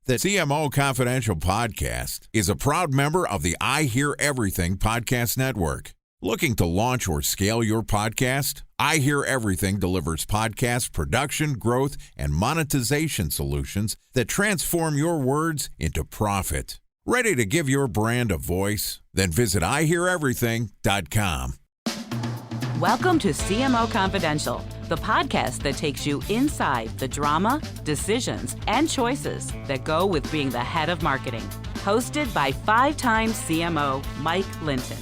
The CMO Confidential podcast is a proud member of the I Hear Everything podcast network. Looking to launch or scale your podcast? I Hear Everything delivers podcast production, growth, and monetization solutions that transform your words into profit. Ready to give your brand a voice? Then visit iheareverything.com. Welcome to CMO Confidential, the podcast that takes you inside the drama, decisions, and choices that go with being the head of marketing. Hosted by five-time CMO Mike Linton.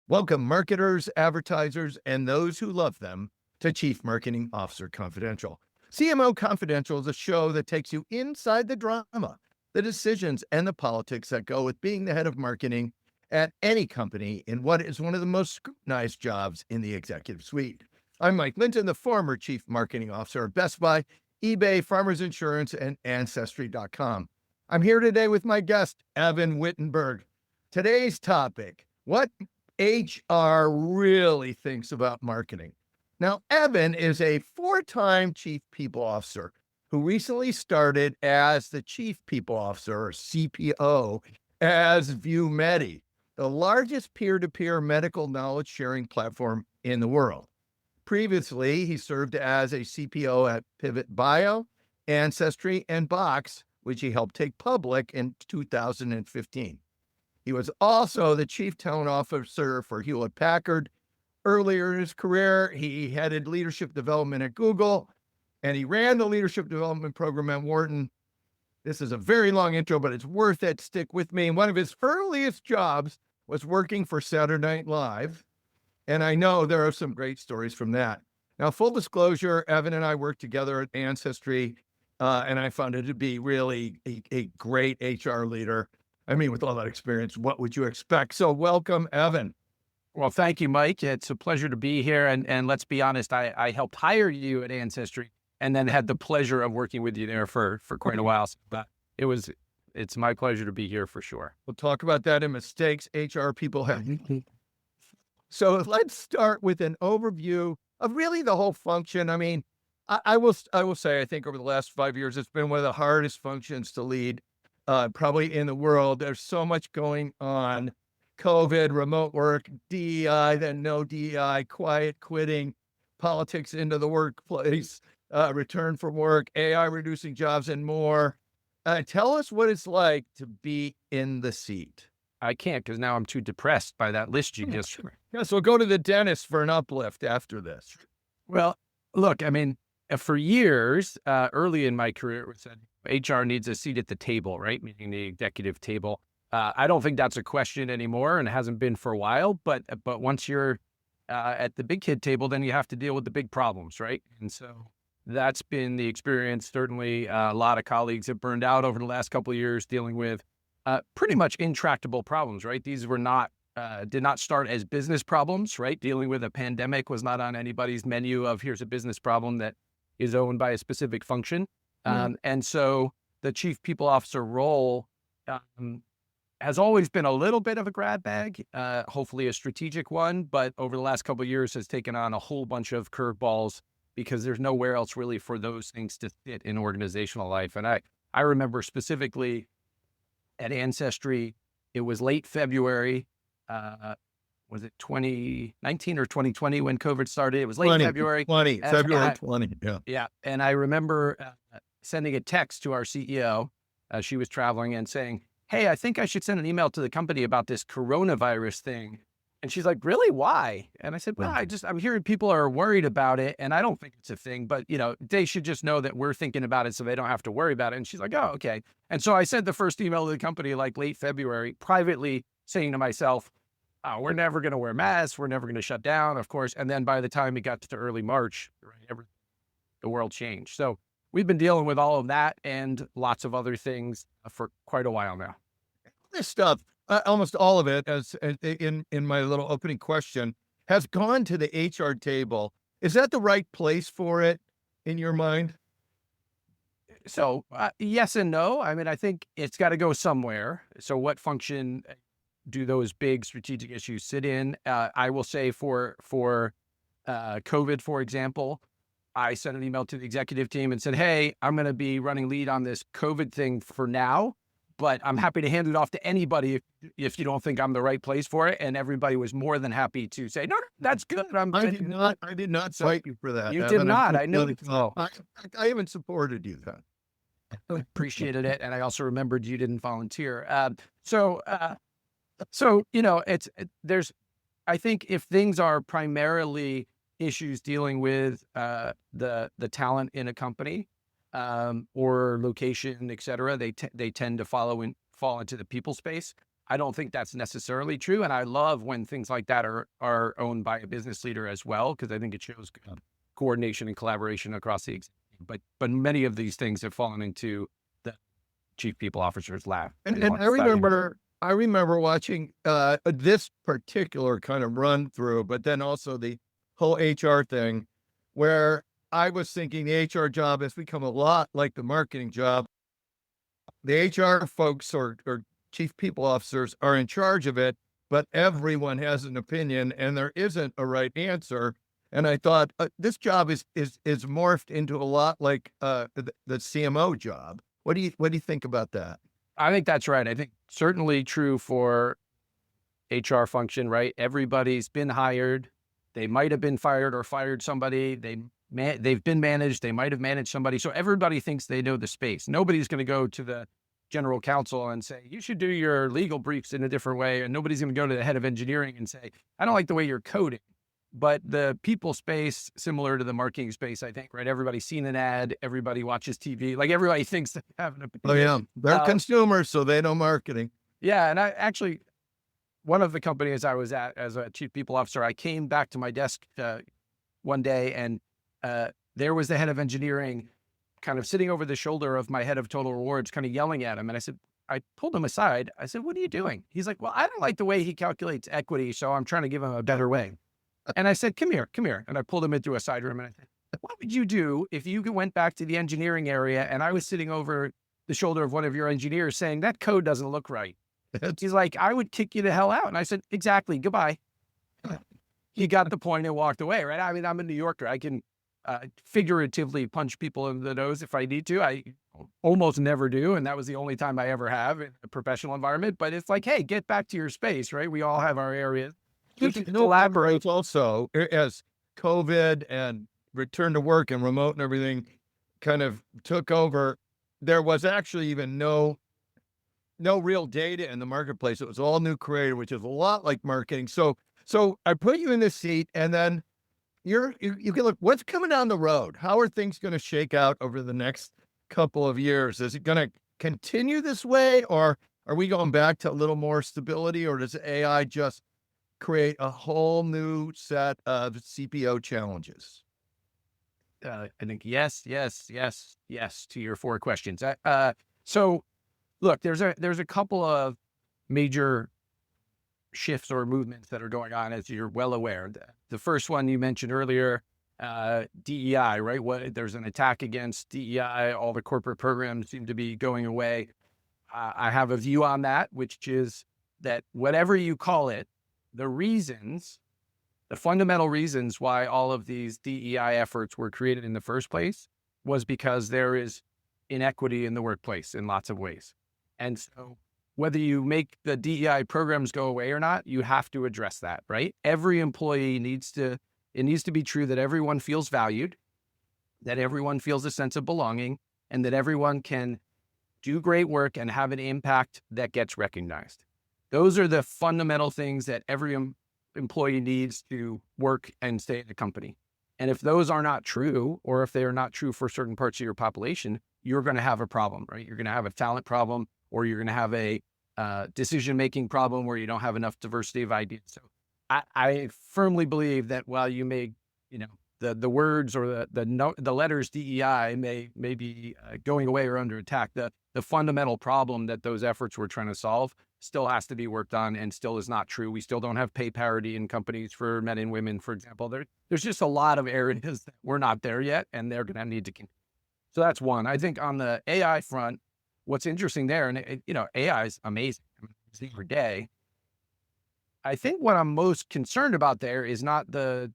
Welcome, marketers, advertisers, and those who love them to Chief Marketing Officer Confidential. CMO Confidential is a show that takes you inside the drama, the decisions, and the politics that go with being the head of marketing at any company in what is one of the most scrutinized jobs in the executive suite. I'm Mike Linton, the former Chief Marketing Officer of Best Buy, eBay, Farmers Insurance, and Ancestry.com. I'm here today with my guest, Evan Wittenberg. Today's topic, what HR really thinks about marketing. Now, Evan is a four-time Chief People Officer who recently started as the Chief People Officer, or CPO, as VuMedi, the largest peer-to-peer medical knowledge sharing platform in the world. Previously, he served as a CPO at Pivot Bio, Ancestry, and Box, which he helped take public in 2015. He was also the Chief Talent Officer for Hewlett-Packard. Earlier in his career, he headed leadership development at Google, and he ran the leadership development program at Wharton. This is a very long intro, but it's worth it. Stick with me. One of his earliest jobs was working for Saturday Night Live, and I know there are some great stories from that. Now, full disclosure, Evan and I worked together at Ancestry, and I found it to be really a great HR leader. I mean, with all that experience, what would you expect? So welcome, Evan. Well, thank you, Mike. It's a pleasure to be here. And let's be honest, I helped hire you at Ancestry and then had the pleasure of working with you there for quite a while. But it's my pleasure to be here for sure. We'll talk about that in mistakes HR people have. So let's start with an overview of really the whole function. I mean, I will say, I think over the last 5 years, it's been one of the hardest functions to lead, probably in the world. There's so much going on. COVID, remote work, DEI, then no DEI, quiet quitting, politics into the workplace, return from work, AI reducing jobs, and more. Tell us what it's like to be in the seat. I can't because now I'm too depressed by that list you just. Yeah, so go to the dentist for an uplift after this. Well, look, I mean, for years, early in my career, it was said HR needs a seat at the table, right? Meaning the executive table. I don't think that's a question anymore, and it hasn't been for a while. But once you're at the big kid table, then you have to deal with the big problems, right? And so that's been the experience. Certainly, a lot of colleagues have burned out over the last couple of years dealing with pretty much intractable problems, right? These were did not start as business problems, right? Dealing with a pandemic was not on anybody's menu of here's a business problem that is owned by a specific function. And so the Chief People Officer role has always been a little bit of a grab bag, hopefully a strategic one, but over the last couple of years has taken on a whole bunch of curveballs because there's nowhere else really for those things to fit in organizational life. And I remember specifically at Ancestry, it was late February, was it 2019 or 2020 when COVID started? It was late February. February 20, yeah. Yeah, and I remember sending a text to our CEO, she was traveling, and saying, hey, I think I should send an email to the company about this coronavirus thing. And she's like, really? Why? And I said, well, I'm hearing people are worried about it, and I don't think it's a thing, but they should just know that we're thinking about it so they don't have to worry about it. And she's like, oh, okay. And so I sent the first email to the company like late February, privately saying to myself, oh, we're never going to wear masks. We're never going to shut down, of course. And then by the time it got to early March, right, the world changed. So we've been dealing with all of that and lots of other things for quite a while now. This stuff, almost all of it, as in my little opening question, has gone to the HR table. Is that the right place for it in your mind? So yes and no. I mean, I think it's got to go somewhere. So what function do those big strategic issues sit in? I will say for COVID, for example, I sent an email to the executive team and said, hey, I'm going to be running lead on this COVID thing for now, but I'm happy to hand it off to anybody if you don't think I'm the right place for it. And everybody was more than happy to say, no, that's good. I did not fight you for that. You Evan. did not. I know. I even supported you then. I appreciated it. And I also remembered you didn't volunteer. So, I think if things are primarily issues dealing with the talent in a company or location, et cetera, they tend to fall into the people space. I don't think that's necessarily true. And I love when things like that are owned by a business leader as well, because I think it shows coordination and collaboration across the executive. But many of these things have fallen into the chief people officer's lap. And I remember watching this particular kind of run through, but then also the whole HR thing, where I was thinking the HR job has become a lot like the marketing job. The HR folks or chief people officers are in charge of it, but everyone has an opinion and there isn't a right answer. And I thought this job is morphed into a lot like the CMO job. What do you think about that? I think that's right. I think certainly true for HR function, right? Everybody's been hired. They might have been fired or fired somebody. They've been managed. They might have managed somebody. So everybody thinks they know the space. Nobody's going to go to the general counsel and say, you should do your legal briefs in a different way. And nobody's going to go to the head of engineering and say, I don't like the way you're coding. But the people space, similar to the marketing space, I think, right? Everybody's seen an ad, everybody watches TV, like everybody thinks they have an opinion. Oh yeah, they're consumers, so they know marketing. Yeah, and I actually, one of the companies I was at as a chief people officer, I came back to my desk one day and there was the head of engineering kind of sitting over the shoulder of my head of total rewards, kind of yelling at him. And I pulled him aside. I said, what are you doing? He's like, well, I don't like the way he calculates equity, so I'm trying to give him a better way. And I said, come here. And I pulled him into a side room and I said, what would you do if you went back to the engineering area and I was sitting over the shoulder of one of your engineers saying that code doesn't look right? He's like, I would kick you the hell out. And I said, exactly. Goodbye. He got the point and walked away, right? I mean, I'm a New Yorker. I can figuratively punch people in the nose if I need to. I almost never do. And that was the only time I ever have in a professional environment. But it's like, hey, get back to your space, right? We all have our areas. Elaborate also as COVID and return to work and remote and everything kind of took over. There was actually even no real data in the marketplace. It was all new creative, which is a lot like marketing. So I put you in this seat and then you can look, what's coming down the road? How are things going to shake out over the next couple of years? Is it going to continue this way, or are we going back to a little more stability, or does AI just create a whole new set of CPO challenges? I think yes to your 4 questions. So look, there's a couple of major shifts or movements that are going on, as you're well aware. The first one you mentioned earlier, DEI, right? There's an attack against DEI. All the corporate programs seem to be going away. I have a view on that, which is that whatever you call it, the fundamental reasons why all of these DEI efforts were created in the first place was because there is inequity in the workplace in lots of ways. And so whether you make the DEI programs go away or not, you have to address that, right? Every employee needs to be true that everyone feels valued, that everyone feels a sense of belonging, and that everyone can do great work and have an impact that gets recognized. Those are the fundamental things that every employee needs to work and stay in the company. And if those are not true, or if they are not true for certain parts of your population, you're going to have a problem, right? You're going to have a talent problem, or you're going to have a decision-making problem where you don't have enough diversity of ideas. So I firmly believe that while you may, the words or the letters DEI may be going away or under attack, the fundamental problem that those efforts were trying to solve still has to be worked on and still is not true. We still don't have pay parity in companies for men and women, for example. There's just a lot of areas that we're not there yet, and they're going to need to continue. So that's one. I think on the AI front, what's interesting there, and AI is amazing. I mean, every day. I think what I'm most concerned about there is not the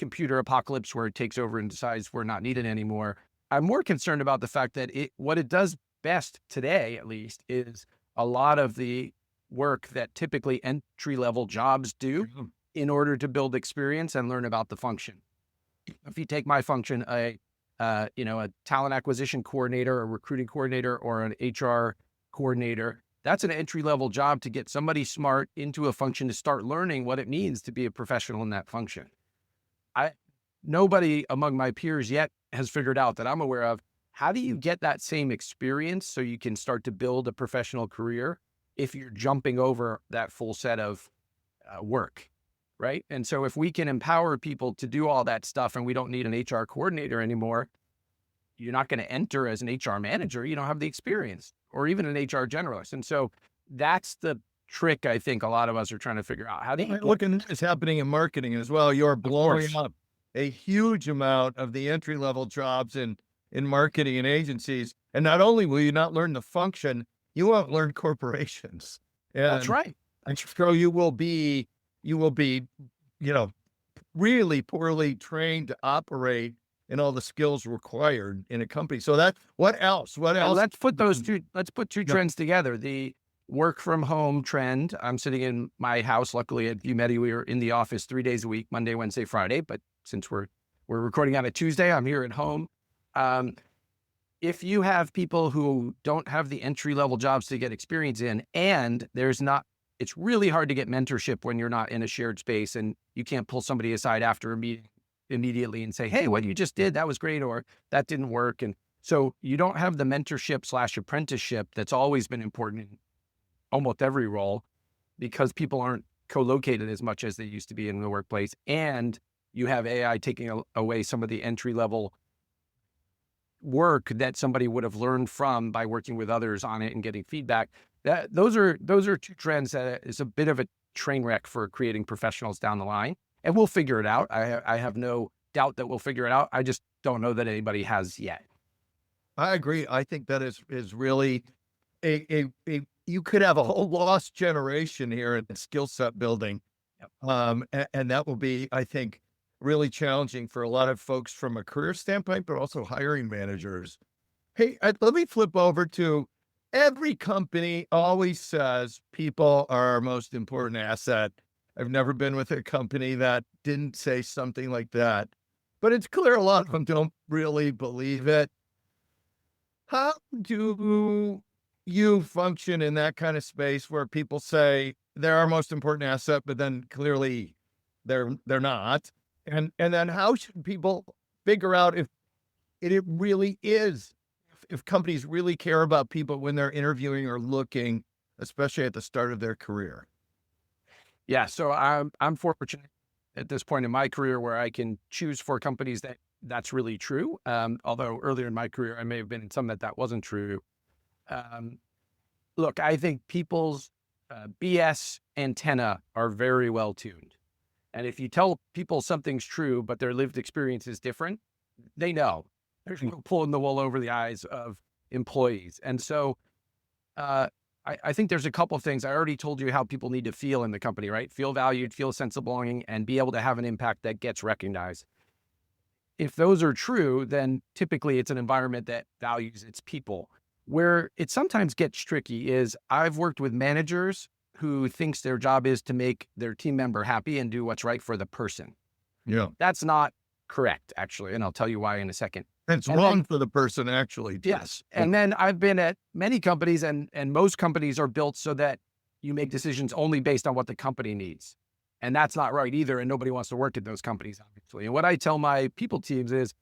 computer apocalypse where it takes over and decides we're not needed anymore. I'm more concerned about the fact that what it does best today, at least, is a lot of the work that typically entry-level jobs do in order to build experience and learn about the function. If you take my function, a talent acquisition coordinator, a recruiting coordinator, or an HR coordinator, that's an entry-level job to get somebody smart into a function to start learning what it means to be a professional in that function. Nobody among my peers yet has figured out, that I'm aware of, how do you get that same experience so you can start to build a professional career if you're jumping over that full set of work, right? And so if we can empower people to do all that stuff and we don't need an HR coordinator anymore, you're not going to enter as an HR manager. You don't have the experience, or even an HR generalist. And so that's the trick I think a lot of us are trying to figure out. How do you look at this happening in marketing as well? You're blowing up a huge amount of the entry-level jobs in marketing and agencies. And not only will you not learn the function, you won't learn corporations. That's right. And so you will be, really poorly trained to operate in all the skills required in a company. So what else? Let's put two trends together. The work from home trend. I'm sitting in my house. Luckily at VuMedi, we are in the office 3 days a week, Monday, Wednesday, Friday. But since we're recording on a Tuesday, I'm here at home. If you have people who don't have the entry-level jobs to get experience in, and it's really hard to get mentorship when you're not in a shared space and you can't pull somebody aside after a meeting immediately and say, hey, what you just did, that was great, or that didn't work. And so you don't have the mentorship/apprenticeship that's always been important in almost every role, because people aren't co-located as much as they used to be in the workplace. And you have AI taking away some of the entry-level work that somebody would have learned from by working with others on it and getting feedback. Those are two trends that is a bit of a train wreck for creating professionals down the line. And we'll figure it out. I have no doubt that we'll figure it out. I just don't know that anybody has yet. I agree. I think that is really you could have a whole lost generation here in skill set building. Yep. And that will be, I think, really challenging for a lot of folks from a career standpoint, but also hiring managers. Hey, let me flip over to, every company always says people are our most important asset. I've never been with a company that didn't say something like that, but it's clear a lot of them don't really believe it. How do you function in that kind of space where people say they're our most important asset, but then clearly they're not? And then how should people figure out if it really is, if companies really care about people when they're interviewing or looking, especially at the start of their career? Yeah, so I'm fortunate at this point in my career where I can choose for companies that's really true. Although earlier in my career, I may have been in some that wasn't true. Look, I think people's BS antenna are very well tuned. And if you tell people something's true, but their lived experience is different, they know. There's no pulling the wool over the eyes of employees. And so I think there's a couple of things. I already told you how people need to feel in the company, right? Feel valued, feel a sense of belonging, and be able to have an impact that gets recognized. If those are true, then typically it's an environment that values its people. Where it sometimes gets tricky is I've worked with managers who thinks their job is to make their team member happy and do what's right for the person. Yeah. That's not correct, actually. And I'll tell you why in a second. It's wrong for the person, actually. Yes. And then I've been at many companies, and most companies are built so that you make decisions only based on what the company needs. And that's not right either. And nobody wants to work at those companies, obviously. And what I tell my people teams is,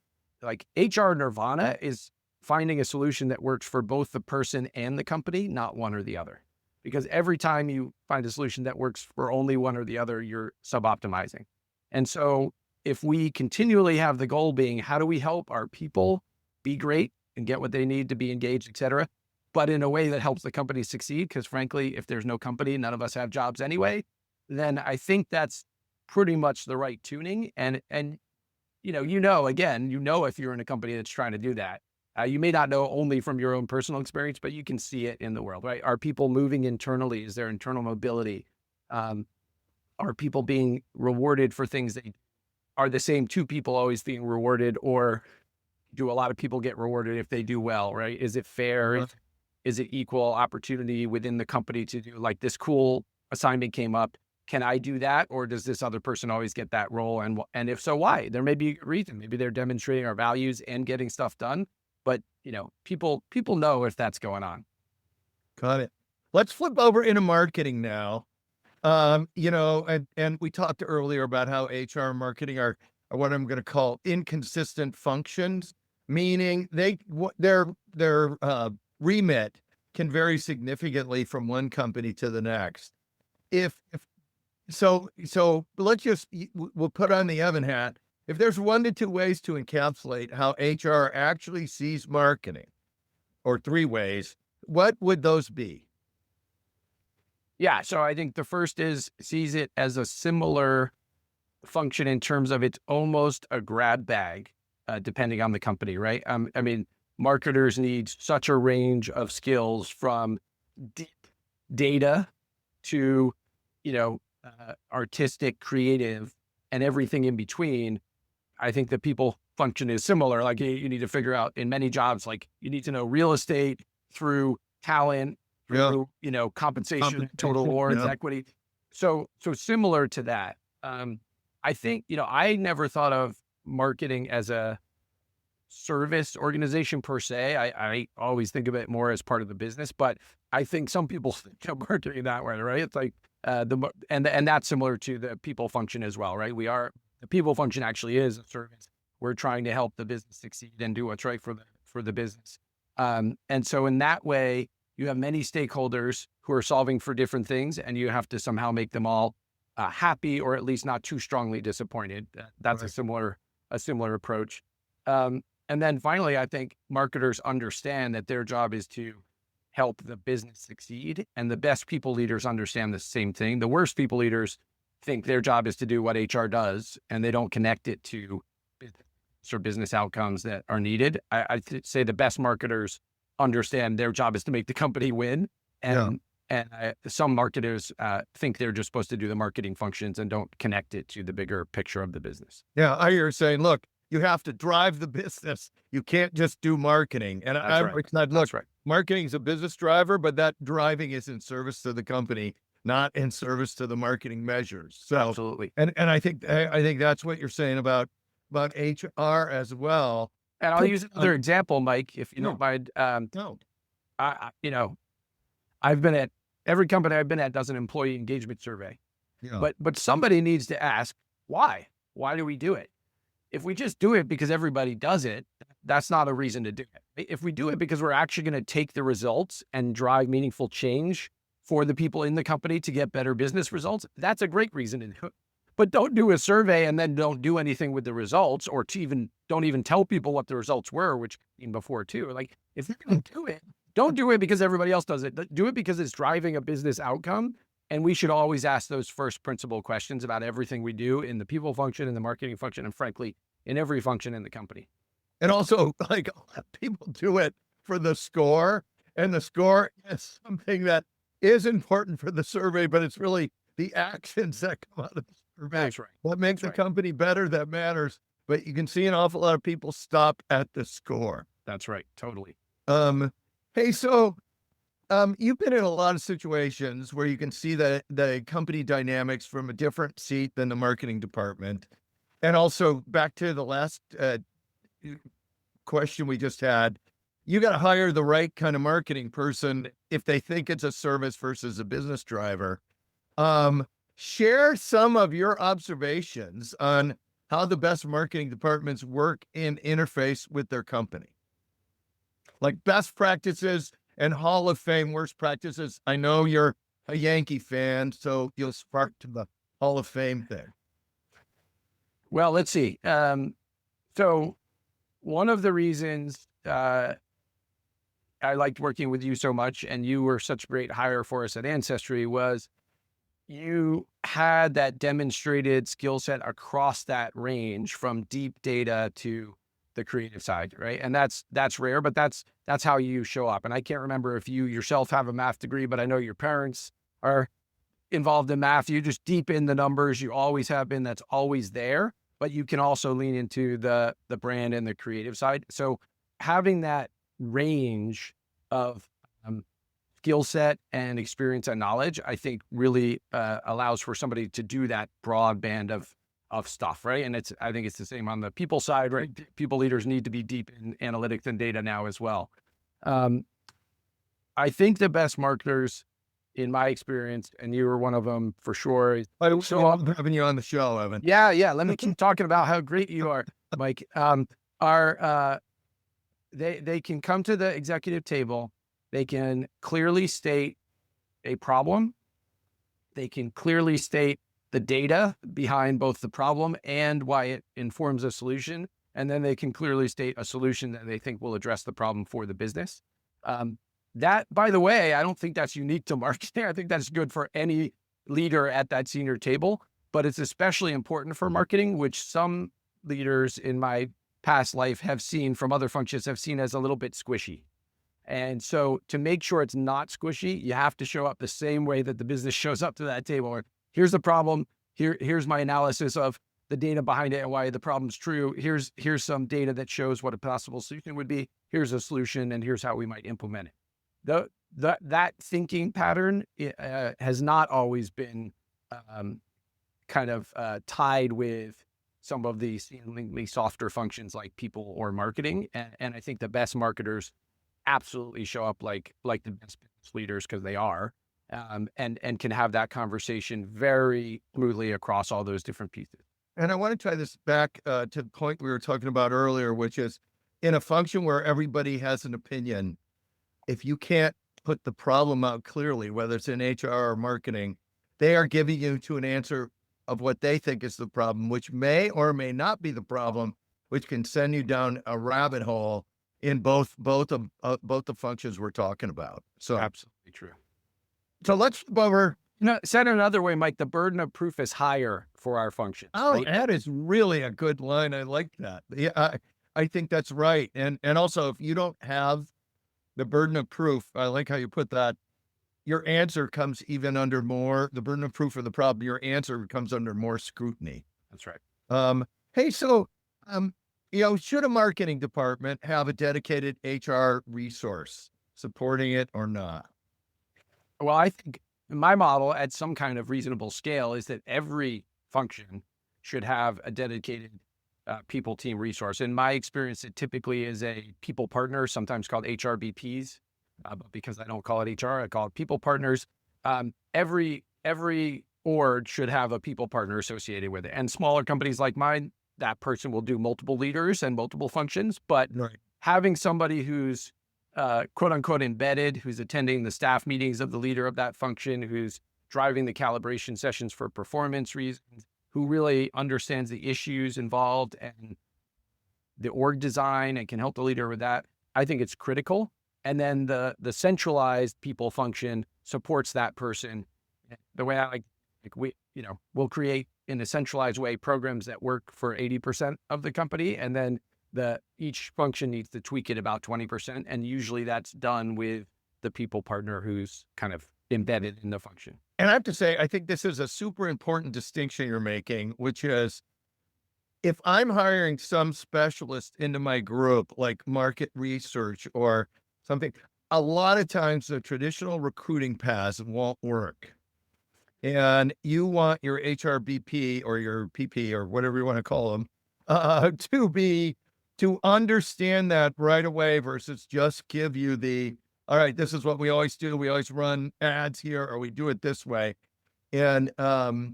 like, HR nirvana is finding a solution that works for both the person and the company, not one or the other. Because every time you find a solution that works for only one or the other, you're sub-optimizing. And so if we continually have the goal being, how do we help our people be great and get what they need to be engaged, et cetera, but in a way that helps the company succeed? Because frankly, if there's no company, none of us have jobs anyway, then I think that's pretty much the right tuning. And again, if you're in a company that's trying to do that. You may not know only from your own personal experience, but you can see it in the world, right? Are people moving internally? Is there internal mobility? Are people being rewarded for things are the same two people always being rewarded, or do a lot of people get rewarded if they do well, right? Is it fair? Is it equal opportunity within the company to do, like, this cool assignment came up? Can I do that? Or does this other person always get that role? And if so, why? There may be a reason. Maybe they're demonstrating our values and getting stuff done. But, people know if that's going on. Got it. Let's flip over into marketing now. And we talked earlier about how HR and marketing are what I'm going to call inconsistent functions, meaning their remit can vary significantly from one company to the next. So we'll put on the Evan hat. If there's 1 to 2 ways to encapsulate how HR actually sees marketing, or 3 ways, what would those be? Yeah. So I think the first is sees it as a similar function in terms of it's almost a grab bag, depending on the company, right? Marketers need such a range of skills, from deep data to, artistic, creative, and everything in between. I think the people function is similar. Like, you need to figure out in many jobs, like, you need to know real estate through talent, through, compensation, total rewards, equity. So similar to that. I think, I never thought of marketing as a service organization per se. I always think of it more as part of the business, but I think some people think of marketing that way, right? It's like, and that's similar to the people function as well, right? The people function actually is a service. We're trying to help the business succeed and do what's right for the business. And so in that way, you have many stakeholders who are solving for different things, and you have to somehow make them all happy, or at least not too strongly disappointed. That's right. a similar approach. And then finally, I think marketers understand that their job is to help the business succeed, and the best people leaders understand the same thing. The worst people leaders think their job is to do what HR does, and they don't connect it to business outcomes that are needed. I say the best marketers understand their job is to make the company win, and some marketers think they're just supposed to do the marketing functions and don't connect it to the bigger picture of the business. Yeah, I hear you saying, look, you have to drive the business. You can't just do marketing. And marketing is a business driver, but that driving is in service to the company, not in service to the marketing measures. So absolutely. And I think that's what you're saying about HR as well. And I'll use another example, Mike, if you don't mind. No. I've been at every company I've been at does an employee engagement survey, but somebody needs to ask why. Why do we do it? If we just do it because everybody does it, that's not a reason to do it. If we do it because we're actually going to take the results and drive meaningful change for the people in the company to get better business results, that's a great reason to do it. But don't do a survey and then don't do anything with the results, or don't even tell people what the results were, which came before too. Like, if you're going to do it, don't do it because everybody else does it. Do it because it's driving a business outcome. And we should always ask those first principle questions about everything we do in the people function, in the marketing function, and frankly, in every function in the company. And also, like, people do it for the score, and the score is something that is important for the survey, but it's really the actions that come out of the survey. That's right. What makes the company better that matters. But you can see an awful lot of people stop at the score. That's right. Totally. Hey, so you've been in a lot of situations where you can see the company dynamics from a different seat than the marketing department. And also, back to the last question we just had, you got to hire the right kind of marketing person if they think it's a service versus a business driver. Share some of your observations on how the best marketing departments work in interface with their company. Like best practices and Hall of Fame worst practices. I know you're a Yankee fan, so you'll spark to the Hall of Fame thing. Well, let's see. So one of the reasons I liked working with you so much, and you were such a great hire for us at Ancestry, was you had that demonstrated skill set across that range from deep data to the creative side, right? And that's rare, but that's how you show up. And I can't remember if you yourself have a math degree, but I know your parents are involved in math. You just deep in the numbers. You always have been. That's always there. but you can also lean into the brand and the creative side. So having that range of skill set and experience and knowledge, I think really allows for somebody to do that broad band of stuff, right? And I think it's the same on the people side, right? People leaders need to be deep in analytics and data now as well. I think the best marketers, in my experience, and you were one of them for sure. I'm having you on the show, Evan. Yeah. Let me keep talking about how great you are, Mike. They can come to the executive table. They can clearly state a problem. They can clearly state the data behind both the problem and why it informs a solution. And then they can clearly state a solution that they think will address the problem for the business. That, by the way, I don't think that's unique to marketing. I think that's good for any leader at that senior table, but it's especially important for marketing, which some leaders in my past life have seen from other functions have seen as a little bit squishy. And so to make sure it's not squishy, you have to show up the same way that the business shows up to that table. Or here's the problem. Here's my analysis of the data behind it and why the problem's true. Here's some data that shows what a possible solution would be. Here's a solution, and here's how we might implement it. That thinking pattern has not always been tied with some of the seemingly softer functions like people or marketing. And I think the best marketers absolutely show up like the best business leaders, because they are, and can have that conversation very smoothly across all those different pieces. And I want to tie this back to the point we were talking about earlier, which is in a function where everybody has an opinion, if you can't put the problem out clearly, whether it's in HR or marketing, they are giving you to an answer of what they think is the problem, which may or may not be the problem, which can send you down a rabbit hole in both the functions we're talking about. So absolutely true. So let's go over. Said another way, Mike, the burden of proof is higher for our functions. Oh, right? That is really a good line. I like that. Yeah, I think that's right. And also, if you don't have the burden of proof, I like how you put that, your answer comes even under more, the burden of proof of the problem, your answer comes under more scrutiny. That's right. Hey, so, should a marketing department have a dedicated HR resource supporting it or not? Well, I think my model at some kind of reasonable scale is that every function should have a dedicated people team resource. In my experience, it typically is a people partner, sometimes called HRBPs, but because I don't call it HR, I call it people partners. Every org should have a people partner associated with it. And smaller companies like mine, that person will do multiple leaders and multiple functions, but right. Having somebody who's quote unquote embedded, who's attending the staff meetings of the leader of that function, who's driving the calibration sessions for performance reasons, who really understands the issues involved and the org design and can help the leader with that, I think it's critical. And then the centralized people function supports that person. The way I we'll create in a centralized way programs that work for 80% of the company, and then each function needs to tweak it about 20%. And usually that's done with the people partner who's kind of embedded in the function. And I have to say, I think this is a super important distinction you're making, which is if I'm hiring some specialist into my group, like market research or something, a lot of times the traditional recruiting paths won't work. And you want your HRBP or your PP or whatever you want to call them to understand that right away versus just give you all right, this is what we always do. We always run ads here, or we do it this way. And so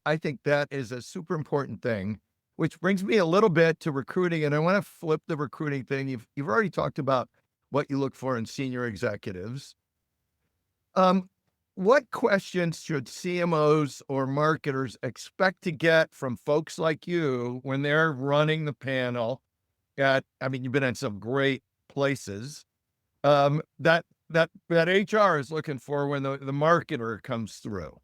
I think that is a super important thing, which brings me a little bit to recruiting. And I want to flip the recruiting thing. You've already talked about what you look for in senior executives. What questions should CMOs or marketers expect to get from folks like you when they're running the panel you've been in some great places, that HR is looking for when the marketer comes through?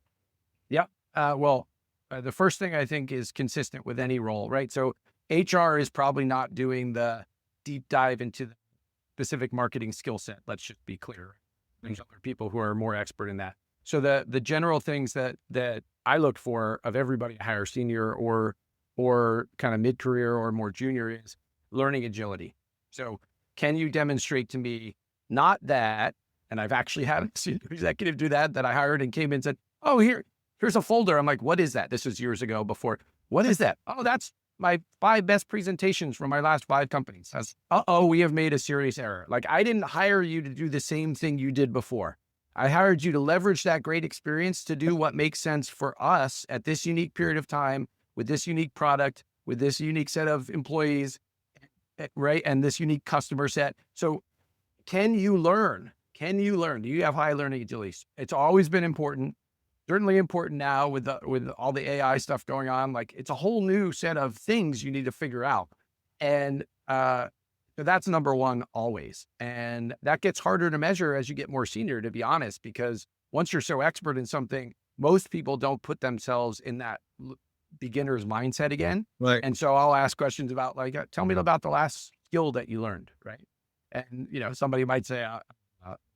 Yeah. The first thing I think is consistent with any role, right? So HR is probably not doing the deep dive into the specific marketing skill set. Let's just be clear. There's other people who are more expert in that. So the general things that I look for of everybody I hire, senior or kind of mid-career or more junior, is learning agility. So can you demonstrate to me not that, and I've actually had a senior executive do that I hired and came in and said, oh, here's a folder. I'm like, what is that? This was years ago before. What is that? Oh, that's my 5 best presentations from my last 5 companies. We have made a serious error. Like, I didn't hire you to do the same thing you did before. I hired you to leverage that great experience to do what makes sense for us at this unique period of time, with this unique product, with this unique set of employees, right? And this unique customer set. So can you learn? Do you have high learning agility? It's always been important. Certainly important now with all the AI stuff going on. Like, it's a whole new set of things you need to figure out. And so that's number one always. And that gets harder to measure as you get more senior, to be honest, because once you're so expert in something, most people don't put themselves in that beginner's mindset again. Right. And so I'll ask questions about, like, tell me about the last skill that you learned, right? And, somebody might say,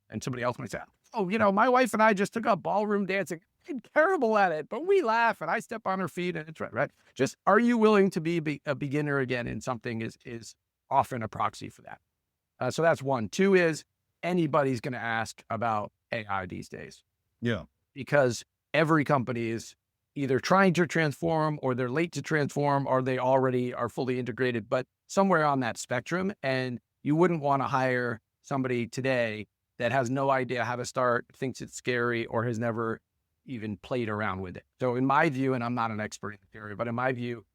and somebody else might say, oh, my wife and I just took up ballroom dancing. I'm terrible at it, but we laugh and I step on her feet and it's right. Just, are you willing to be a beginner again in something is often a proxy for that. So that's one. 2 is anybody's going to ask about AI these days. Yeah. Because every company is either trying to transform, or they're late to transform, or they already are fully integrated, but somewhere on that spectrum. And you wouldn't want to hire somebody today that has no idea how to start, thinks it's scary, or has never even played around with it. So in my view, and I'm not an expert in the area, but in my view,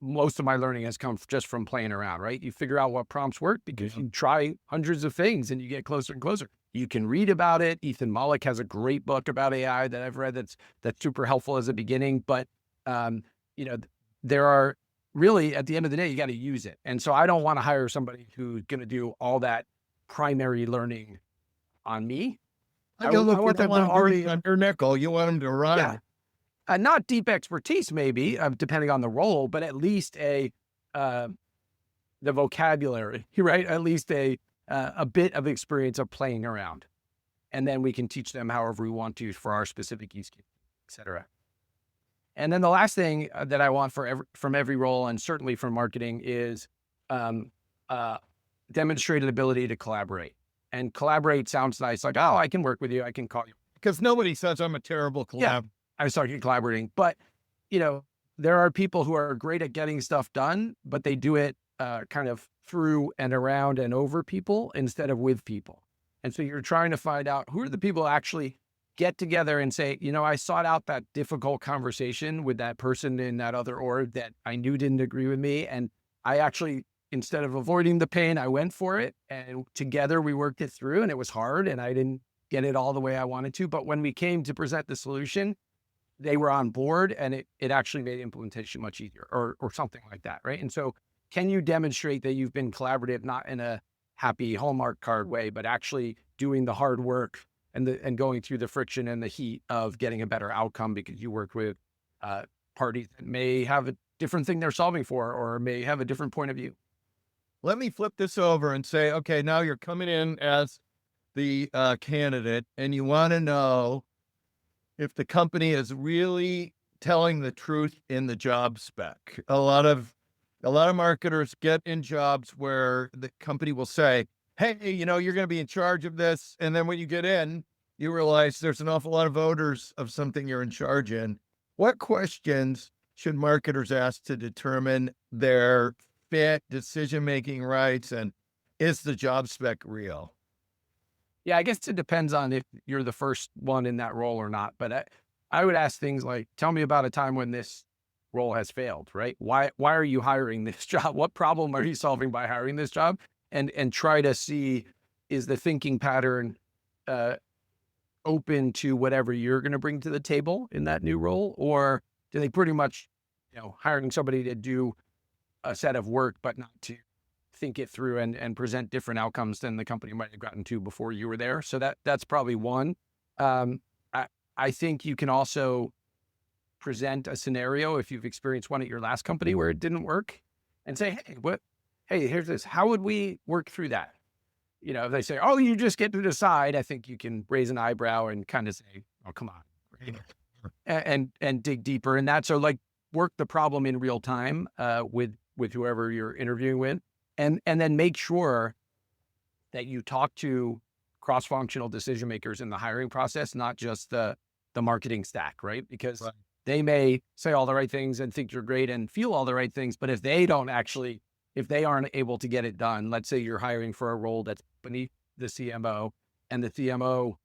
most of my learning has come just from playing around, right? You figure out what prompts work because you try hundreds of things and you get closer and closer. You can read about it. Ethan Mollick has a great book about AI that I've read that's super helpful as a beginning. But, there are really, at the end of the day, you got to use it. And so I don't want to hire somebody who's going to do all that primary learning on me. You want them already on your nickel. You want them to run. Yeah. Not deep expertise, maybe, depending on the role, but at least the vocabulary, right? At least a bit of experience of playing around. And then we can teach them however we want to for our specific use case, et cetera. And then the last thing that I want from every role, and certainly from marketing, is demonstrated ability to collaborate. And collaborate sounds nice, like, oh, I can work with you, I can call you. Because nobody says I'm a terrible collaborator. Yeah, I started collaborating. But, there are people who are great at getting stuff done, but they do it kind of through and around and over people instead of with people. And so you're trying to find out who are the people who actually get together and say, I sought out that difficult conversation with that person in that other org that I knew didn't agree with me. And I actually, instead of avoiding the pain, I went for it. And together we worked it through, and it was hard and I didn't get it all the way I wanted to. But when we came to present the solution, they were on board, and it actually made implementation much easier, or something like that, right? And so can you demonstrate that you've been collaborative, not in a happy Hallmark card way, but actually doing the hard work and going through the friction and the heat of getting a better outcome because you work with parties that may have a different thing they're solving for, or may have a different point of view? Let me flip this over and say, okay, now you're coming in as the candidate, and you want to know if the company is really telling the truth in the job spec. A lot of marketers get in jobs where the company will say, hey, you're going to be in charge of this. And then when you get in, you realize there's an awful lot of odors of something you're in charge in. What questions should marketers ask to determine their fit, decision-making rights, and is the job spec real? Yeah, I guess it depends on if you're the first one in that role or not. But I would ask things like, tell me about a time when this role has failed, right? Why are you hiring this job? What problem are you solving by hiring this job? And try to see, is the thinking pattern open to whatever you're going to bring to the table in that new role? Or do they pretty much, hiring somebody to do a set of work, but not to think it through and present different outcomes than the company might have gotten to before you were there? So that's probably one. I think you can also present a scenario if you've experienced one at your last company where it didn't work, and say, hey, here's this. How would we work through that? if they say, oh, you just get to decide, I think you can raise an eyebrow and kind of say, oh, come on, right? and dig deeper. And that's so like work the problem in real time with whoever you're interviewing with, and then make sure that you talk to cross-functional decision makers in the hiring process, not just the marketing stack, right? Because they may say all the right things and think you're great and feel all the right things, but if they aren't able to get it done, let's say you're hiring for a role that's beneath the CMO and the CMO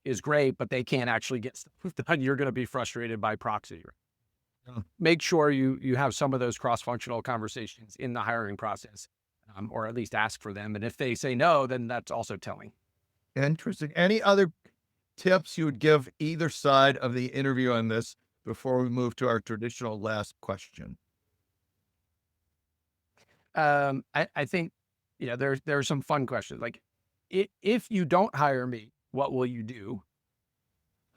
is great, but they can't actually get stuff done, you're going to be frustrated by proxy. Right? Make sure you have some of those cross-functional conversations in the hiring process, or at least ask for them. And if they say no, then that's also telling. Interesting. Any other tips you would give either side of the interview on this before we move to our traditional last question? I think, there are some fun questions. Like, if you don't hire me, what will you do?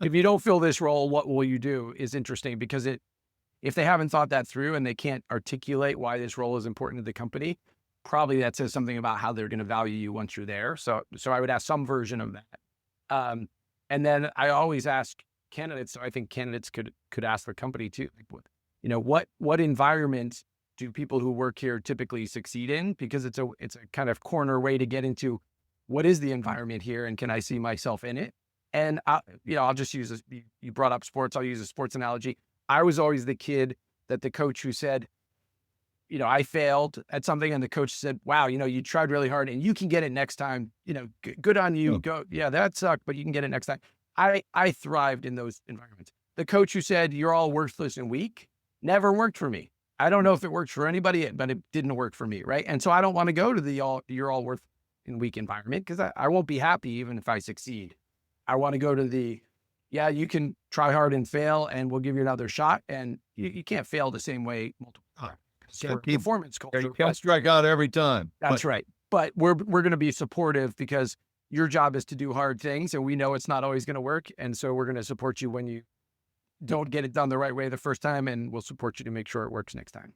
If you don't fill this role, what will you do? Is interesting because if they haven't thought that through and they can't articulate why this role is important to the company, probably that says something about how they're going to value you once you're there. So I would ask some version of that. And then I always ask candidates. So I think candidates could ask the company too. Like, what environment do people who work here typically succeed in? Because it's a kind of corner way to get into what is the environment here and can I see myself in it? And I'll just use this. You brought up sports. I'll use a sports analogy. I was always the kid that the coach who said, I failed at something and the coach said, wow, you tried really hard and you can get it next time, good on you. Go. Yeah, that sucked, but you can get it next time. I thrived in those environments. The coach who said you're all worthless and weak never worked for me. I don't know if it worked for anybody, but it didn't work for me. Right. And so I don't want to go to the you're all worthless and weak environment because I won't be happy even if I succeed. I want to go to you can try hard and fail and we'll give you another shot. And you can't fail the same way multiple times. Performance culture. You can't strike out every time. That's right. But we're going to be supportive because your job is to do hard things and we know it's not always going to work. And so we're going to support you when you don't get it done the right way the first time, and we'll support you to make sure it works next time.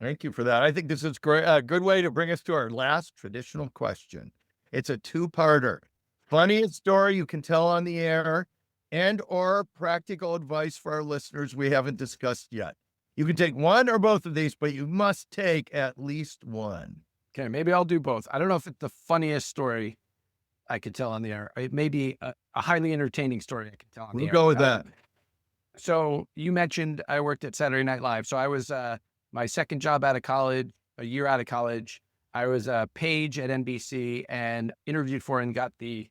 Thank you for that. I think this is great. A good way to bring us to our last traditional question. It's a two-parter. Funniest story you can tell on the air and or practical advice for our listeners we haven't discussed yet. You can take one or both of these, but you must take at least one. Okay, maybe I'll do both. I don't know if it's the funniest story I could tell on the air. It may be a highly entertaining story I could tell on the air. We'll go with that. So you mentioned I worked at Saturday Night Live. So I was my second job out of college, a year out of college. I was a page at NBC and interviewed for and got the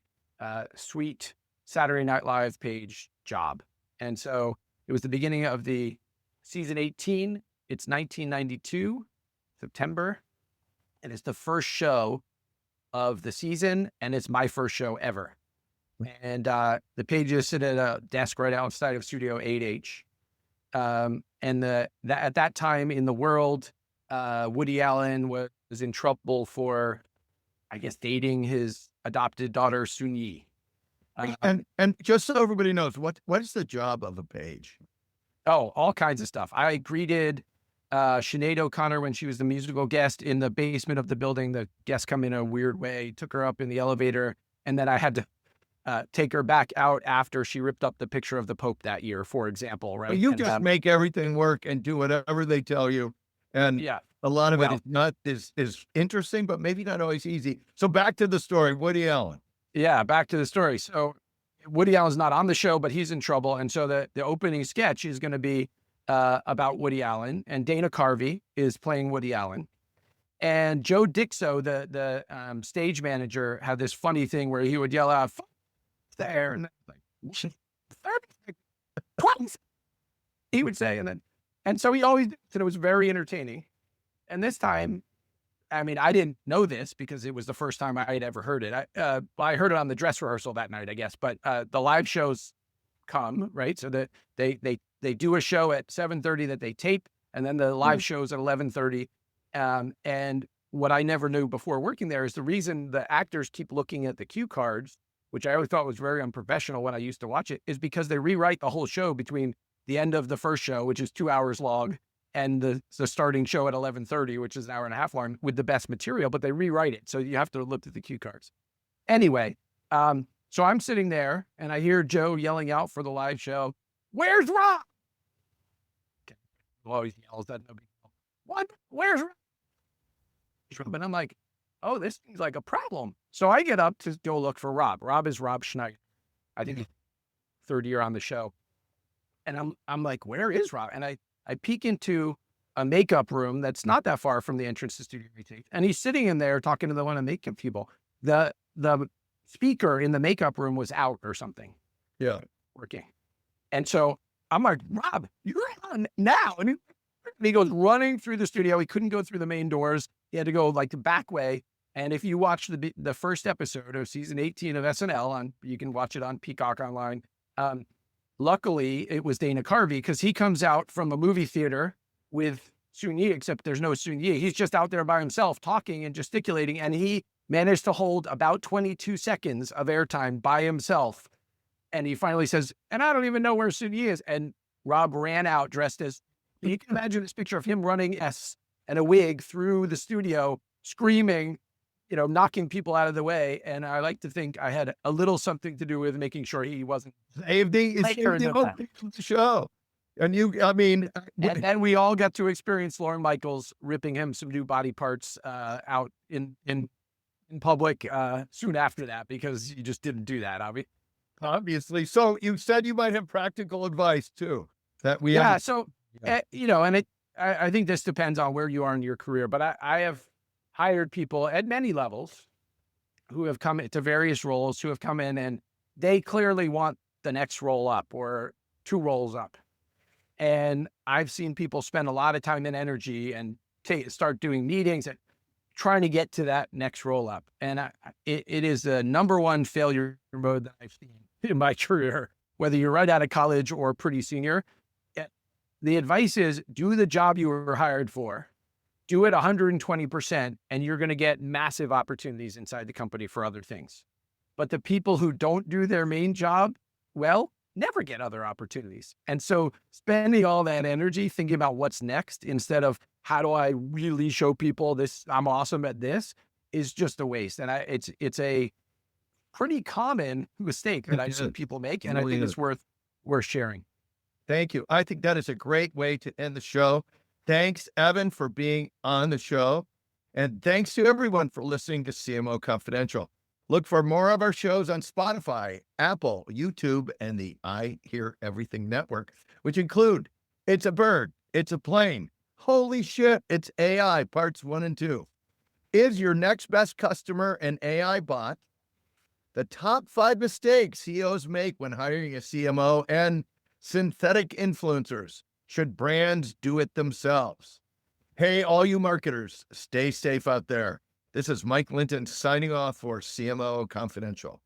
sweet Saturday Night Live page job. And so it was the beginning of the season 18. It's 1992, September. And it's the first show of the season. And it's my first show ever. And the pages sit at a desk right outside of Studio 8H. And at that time in the world, Woody Allen was in trouble for, I guess, dating his adopted daughter, Sun Yi. And just so everybody knows, what is the job of a page? Oh, all kinds of stuff. I greeted Sinead O'Connor when she was the musical guest in the basement of the building. The guests come in a weird way, took her up in the elevator, and then I had to take her back out after she ripped up the picture of the Pope that year, for example, right? Well, you just make everything work and do whatever they tell you. And a lot of it is interesting, but maybe not always easy. So back to the story, Woody Allen. Yeah, back to the story. So Woody Allen's not on the show, but he's in trouble. And so the opening sketch is going to be about Woody Allen, and Dana Carvey is playing Woody Allen. And Joe Dixo, the stage manager, had this funny thing where he would yell out, there, and like, twice, he would say, and so he always did, and it was very entertaining. And this time, I mean, I didn't know this because it was the first time I had ever heard it. I heard it on the dress rehearsal that night, I guess, but the live shows come, right? So that they do a show at 7:30 that they tape, and then the live shows at 11:30. And what I never knew before working there is the reason the actors keep looking at the cue cards, which I always thought was very unprofessional when I used to watch it, is because they rewrite the whole show between the end of the first show, which is 2 hours long, and the starting show at 11:30, which is an hour and a half long, with the best material, but they rewrite it. So you have to look at the cue cards. Anyway, so I'm sitting there and I hear Joe yelling out for the live show, "Where's Rob?" Okay. He always yells that. No big deal. What? Where's Rob? And I'm like, oh, this seems like a problem. So I get up to go look for Rob. Rob is Rob Schneider. I think he's third year on the show. And I'm like, where is Rob? And I peek into a makeup room that's not that far from the entrance to Studio Retake. And he's sitting in there talking to the one of the makeup people. The speaker in the makeup room was out or something. Yeah. Working. And so I'm like, Rob, you're on now. And he goes running through the studio. He couldn't go through the main doors. He had to go like the back way. And if you watch the first episode of season 18 of SNL, you can watch it on Peacock Online. Luckily, it was Dana Carvey because he comes out from a movie theater with Sun Yi, except there's no Sun Yi. He's just out there by himself talking and gesticulating. And he managed to hold about 22 seconds of airtime by himself. And he finally says, and I don't even know where Sun Yi is. And Rob ran out dressed as, you can imagine this picture of him running and a wig through the studio, screaming, knocking people out of the way. And I like to think I had a little something to do with making sure he wasn't saved the show. And and then we all got to experience Lorne Michaels ripping him some new body parts out in public soon after that, because you just didn't do that, obviously. So you said you might have practical advice too that we and I think this depends on where you are in your career, but I have hired people at many levels who have come into various roles, who have come in and they clearly want the next role up or 2 roles up. And I've seen people spend a lot of time and energy and start doing meetings and trying to get to that next role up. And it is the number one failure mode that I've seen in my career, whether you're right out of college or pretty senior. The advice is do the job you were hired for. Do it 120%, and you're going to get massive opportunities inside the company for other things. But the people who don't do their main job, well, never get other opportunities. And so spending all that energy thinking about what's next instead of how do I really show people this, I'm awesome at this, is just a waste. And it's a pretty common mistake that I've seen people make, and I think it's worth sharing. Thank you. I think that is a great way to end the show. Thanks, Evan, for being on the show. And thanks to everyone for listening to CMO Confidential. Look for more of our shows on Spotify, Apple, YouTube, and the I Hear Everything Network, which include It's a Bird, It's a Plane, Holy Shit, It's AI, Parts 1 and 2. Is your next best customer an AI bot? The top 5 mistakes CEOs make when hiring a CMO, and synthetic influencers. Should brands do it themselves? Hey, all you marketers, stay safe out there. This is Mike Linton signing off for CMO Confidential.